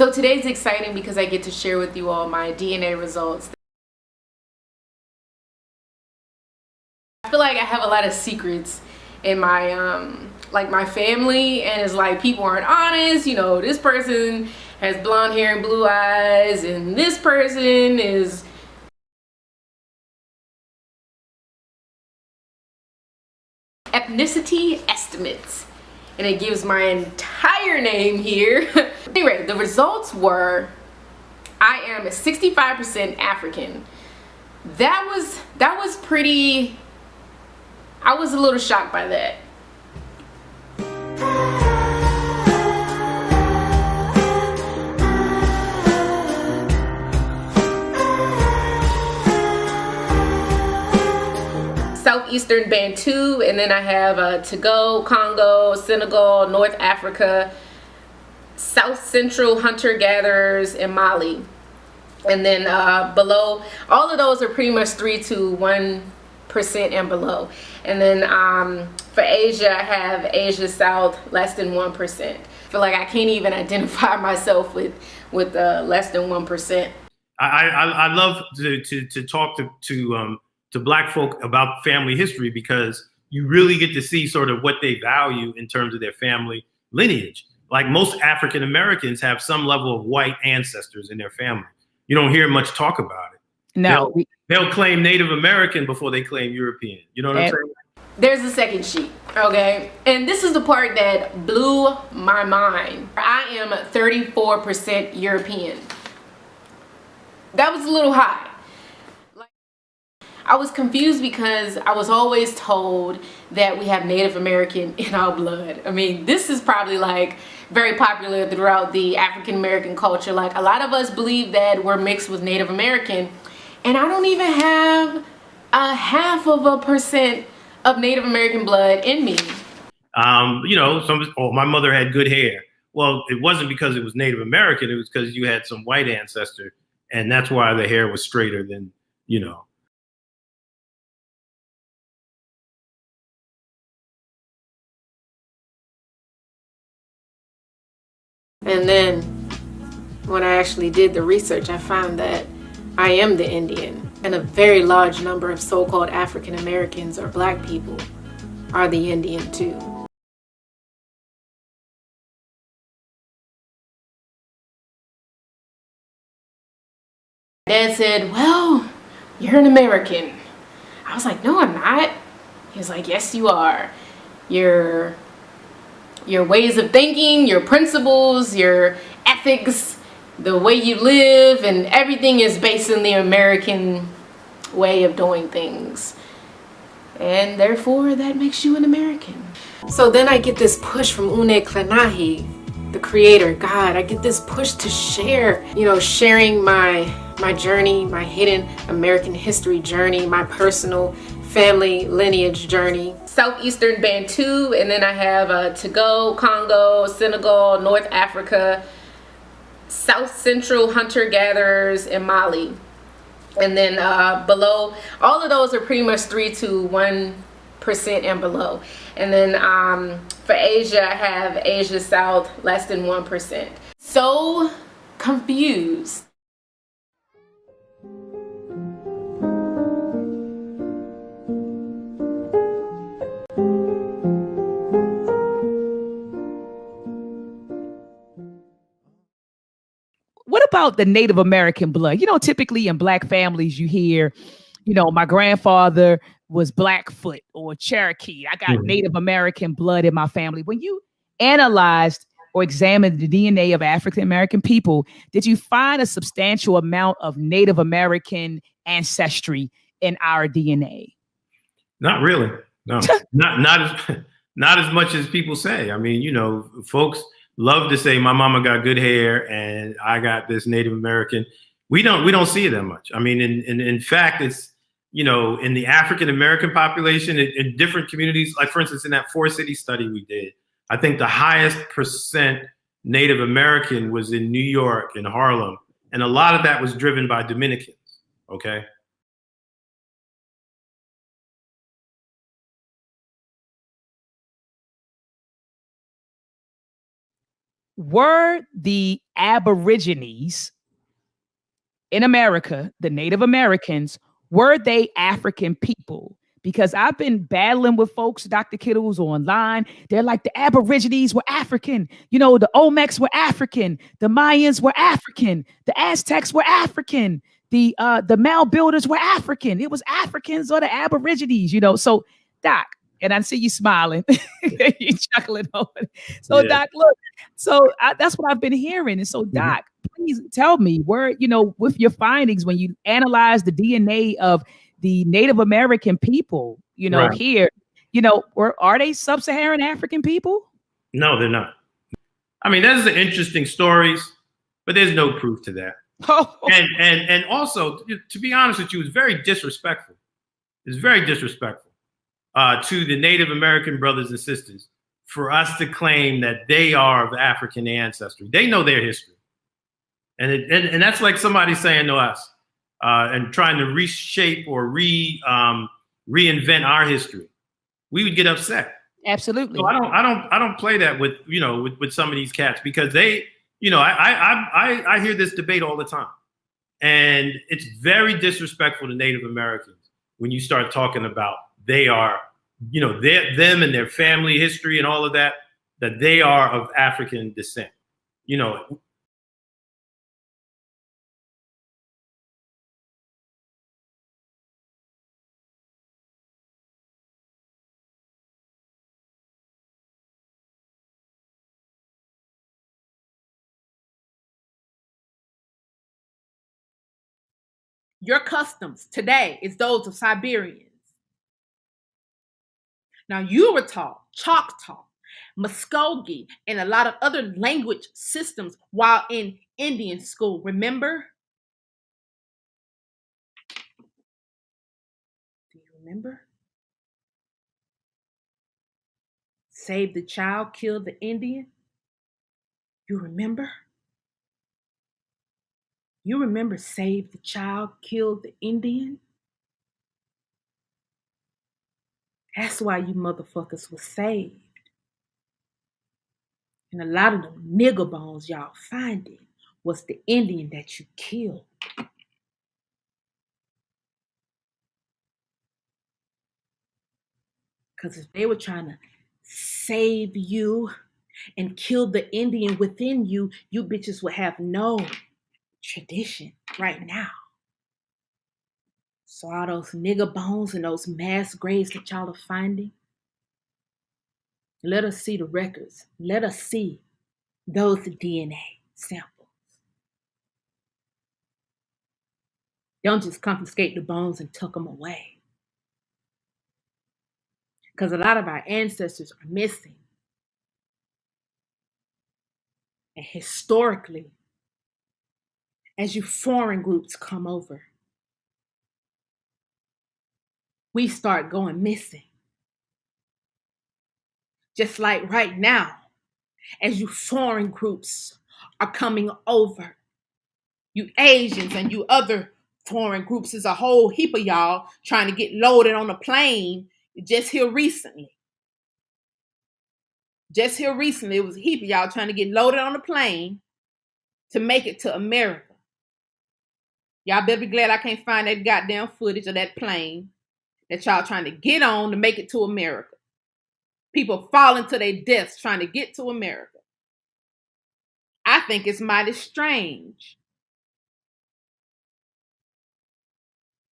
So today's exciting because I get to share with you all my DNA results. I feel like I have a lot of secrets in my like my family, and it's like people aren't honest. You know, this person has blonde hair and blue eyes, and this person is ethnicity estimates, and it gives my entire name here. Anyway, the results were I am 65% African. That was pretty, I was a little shocked by that. Southeastern Bantu, and then I have Togo, Congo, Senegal, North Africa, South Central hunter-gatherers, and Mali. And then below, all of those are pretty much 3 to 1% and below. And then for Asia, I have Asia South, less than 1%. I feel like I can't even identify myself with less than 1%. I love to talk to Black folk about family history, because you really get to see sort of what they value in terms of their family lineage. Like, most African Americans have some level of white ancestors in their family. You don't hear much talk about it. No, they'll claim Native American before they claim European. You know what I'm saying? There's a second sheet, okay? And this is the part that blew my mind. I am 34% European. That was a little high. I was confused because I was always told that we have Native American in our blood. I mean, this is probably like very popular throughout the African American culture. Like, a lot of us believe that we're mixed with Native American, and I don't even have a 0.5% of Native American blood in me. You know, my mother had good hair. Well, it wasn't because it was Native American. It was because you had some white ancestor, and that's why the hair was straighter than, you know. And then when I actually did the research, I found that I am the Indian, and a very large number of so-called African Americans or Black people are the Indian too. Dad said, "Well, you're an American." I was like, "No, I'm not." He was like, "Yes, you are. Your ways of thinking, your principles, your ethics, the way you live, and everything is based on the American way of doing things. And therefore, that makes you an American." So then I get this push from Une Klanahi, the creator, God. I get this push to share, you know, sharing my journey, my hidden American history journey, my personal family lineage journey. Southeastern Bantu, and then I have Togo, Congo, Senegal, North Africa, South Central hunter-gatherers, and Mali. And then below, all of those are pretty much 3 to 1% and below. And then for Asia, I have Asia South, less than 1%. So confused. what about the Native American blood? You know, typically in Black families, you hear, you know, my grandfather was Blackfoot or Cherokee. I got Native American blood in my family. When you analyzed or examined the DNA of African American people, did you find a substantial amount of Native American ancestry in our DNA? Not really. No, not as much as people say. I mean, you know, folks love to say my mama got good hair and I got this Native American. We don't see it that much. I mean, in fact, it's, you know, in the African American population in different communities, like for instance, in that 4-city study we did, I think the highest percent Native American was in New York and Harlem. And a lot of that was driven by Dominicans. Okay. were the Aborigines in America, the Native Americans, were they African people? Because I've been battling with folks, Dr. Kittles, online. They're like, the Aborigines were African. You know, the Olmecs were African. The Mayans were African. The Aztecs were African. The mound builders were African. It was Africans or the Aborigines, you know. So, Doc, and I see you smiling. You're chuckling over it. So, yeah. Doc, look, so that's what I've been hearing. And so, Doc, please tell me where, you know, with your findings, when you analyze the DNA of the Native American people, you know, here, you know, are they sub-Saharan African people? No, they're not. I mean, those are interesting stories, but there's no proof to that. Oh. And also, to be honest with you, it's very disrespectful. It's very disrespectful to the Native American brothers and sisters for us to claim that they are of African ancestry. They know their history. And that's like somebody saying to us, and trying to reshape or reinvent our history. We would get upset. Absolutely. So I don't play that with, you know, with some of these cats, because they, you know, I hear this debate all the time, and it's very disrespectful to Native Americans when you start talking about they are, you know, them and their family history and all of that they are of African descent. You know, your customs today is those of Siberians. Now, you were taught Choctaw, Muskogee, and a lot of other language systems while in Indian school. Remember? Do you remember? Save the child, kill the Indian. You remember? You remember save the child, kill the Indian? That's why you motherfuckers were saved. And a lot of them nigger bones y'all finding was the Indian that you killed. Because if they were trying to save you and kill the Indian within you, you bitches would have no tradition right now. So all those nigger bones and those mass graves that y'all are finding, let us see the records. Let us see those DNA samples. Don't just confiscate the bones and tuck them away. Because a lot of our ancestors are missing. And historically, as you foreign groups come over, we start going missing. Just like right now, as you foreign groups are coming over, you Asians and you other foreign groups, is a whole heap of y'all trying to get loaded on a plane just here recently. Just here recently, it was a heap of y'all trying to get loaded on a plane to make it to America. Y'all better be glad I can't find that goddamn footage of that plane that y'all trying to get on to make it to America. People falling to their deaths trying to get to America. I think it's mighty strange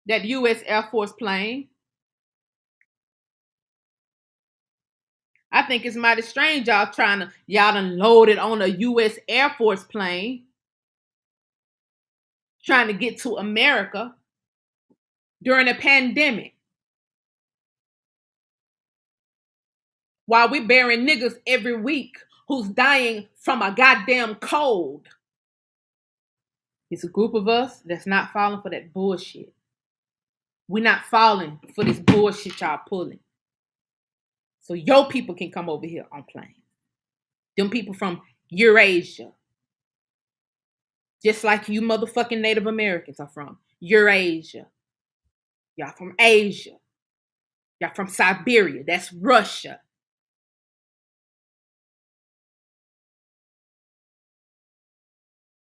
that U.S. Air Force plane. I think it's mighty strange y'all done loaded on a U.S. Air Force plane trying to get to America during a pandemic. While we burying niggas every week who's dying from a goddamn cold. It's a group of us that's not falling for that bullshit. We're not falling for this bullshit y'all pulling. So your people can come over here on planes. Them people from Eurasia. Just like you motherfucking Native Americans are from Eurasia. Y'all from Asia. Y'all from Siberia. That's Russia.